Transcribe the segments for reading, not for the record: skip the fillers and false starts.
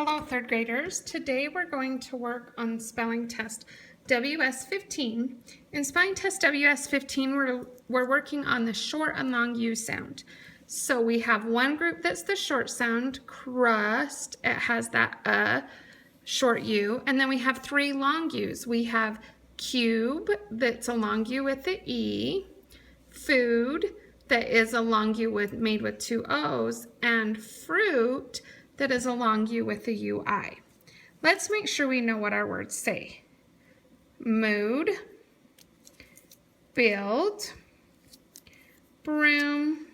Hello, third graders. Today we're going to work on spelling test WS15. In spelling test WS15, we're working on the short and long U sound. So we have one group that's the short sound, crust. It has that short U. And then we have three long U's. We have cube, that's a long U with the E, food, that is a long U made with two O's, and fruit, that is a long U with a UI. Let's make sure we know what our words say. Mood, build, broom,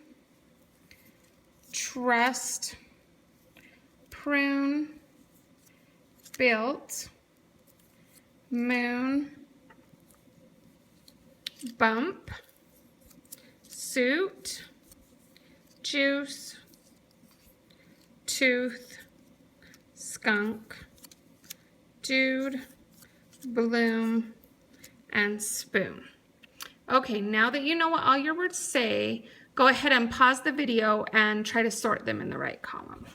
trust, prune, built, moon, bump, suit, juice, tooth, skunk, dude, bloom, and spoon. Okay, now that you know what all your words say, go ahead and pause the video and try to sort them in the right column.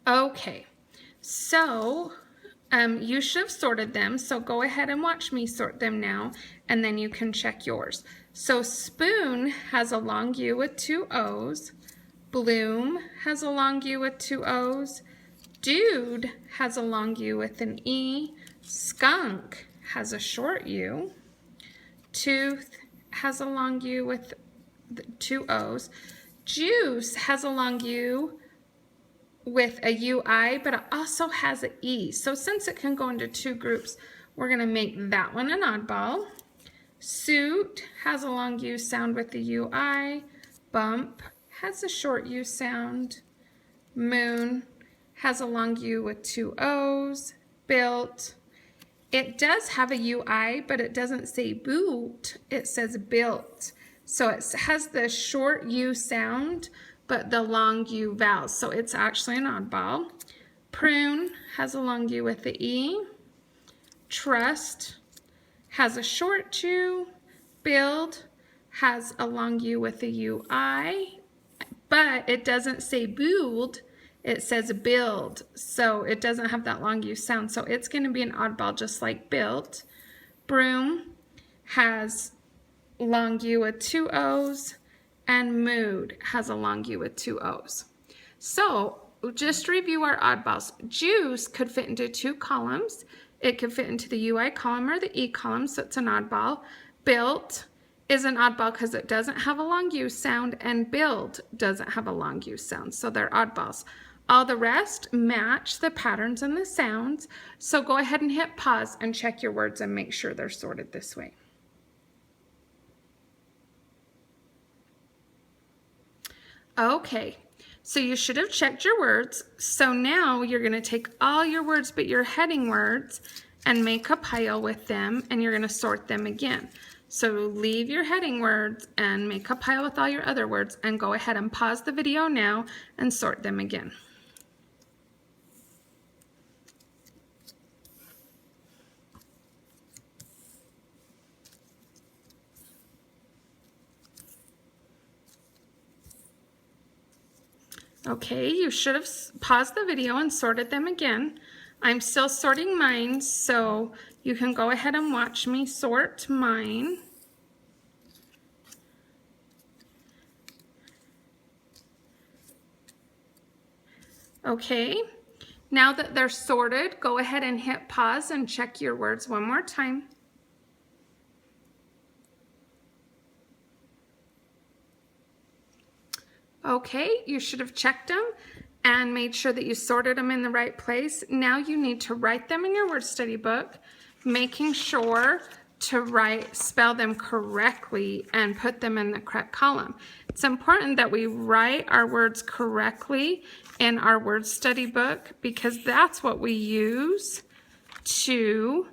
Okay, so you should have sorted them, so go ahead and watch me sort them now, and then you can check yours. So spoon has a long U with two O's, bloom has a long U with two O's, dude has a long U with an E, skunk has a short U, tooth has a long U with two O's, juice has a long U with a UI, but it also has an E. So since it can go into two groups, we're going to make that one an oddball. Suit has a long U sound with the UI. Bump has a short U sound. Moon has a long U with two O's. Built. It does have a UI, but it doesn't say boot. It says built. So it has the short U sound, but the long U vowel, so it's actually an oddball. Prune has a long U with the E. Trust has a short U. Build has a long U with a UI, but it doesn't say build, it says build, so it doesn't have that long U sound, so it's going to be an oddball just like built. Broom has long U with two O's, and mood has a long U with two O's. So just review our oddballs. Juice could fit into two columns. It could fit into the UI column or the E column, so it's an oddball. Built is an oddball because it doesn't have a long U sound, and build doesn't have a long U sound, so they're oddballs. All the rest match the patterns and the sounds, so go ahead and hit pause and check your words and make sure they're sorted this way. Okay, so you should have checked your words. So now you're going to take all your words but your heading words and make a pile with them, and you're going to sort them again. So leave your heading words and make a pile with all your other words, and go ahead and pause the video now and sort them again. Okay, you should have paused the video and sorted them again. I'm still sorting mine, so you can go ahead and watch me sort mine. Okay, now that they're sorted, go ahead and hit pause and check your words one more time. Okay, you should have checked them and made sure that you sorted them in the right place. Now you need to write them in your word study book, making sure to spell them correctly and put them in the correct column. It's important that we write our words correctly in our word study book, because that's what we use to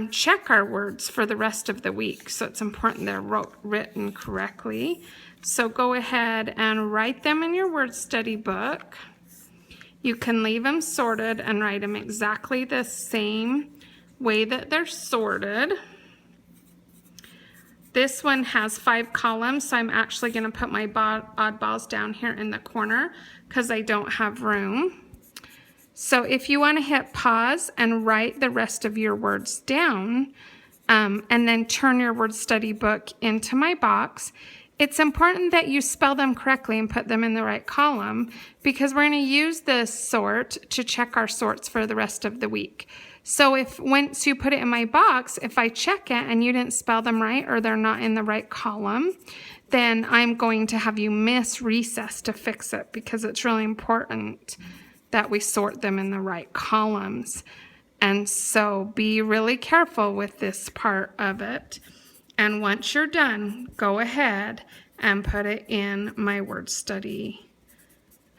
check our words for the rest of the week. So it's important they're written correctly. So go ahead and write them in your word study book. You can leave them sorted and write them exactly the same way that they're sorted. this one has 5 columns, so I'm actually going to put my oddballs down here in the corner because I don't have room. So if you want to hit pause and write the rest of your words down, and then turn your word study book into my box, it's important that you spell them correctly and put them in the right column, because we're going to use this sort to check our sorts for the rest of the week. So if once you put it in my box, if I check it and you didn't spell them right or they're not in the right column, then I'm going to have you miss recess to fix it, because it's really important that we sort them in the right columns. And so be really careful with this part of it. And once you're done, go ahead and put it in my word study,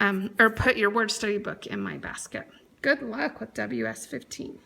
or put your word study book in my basket. Good luck with WS15.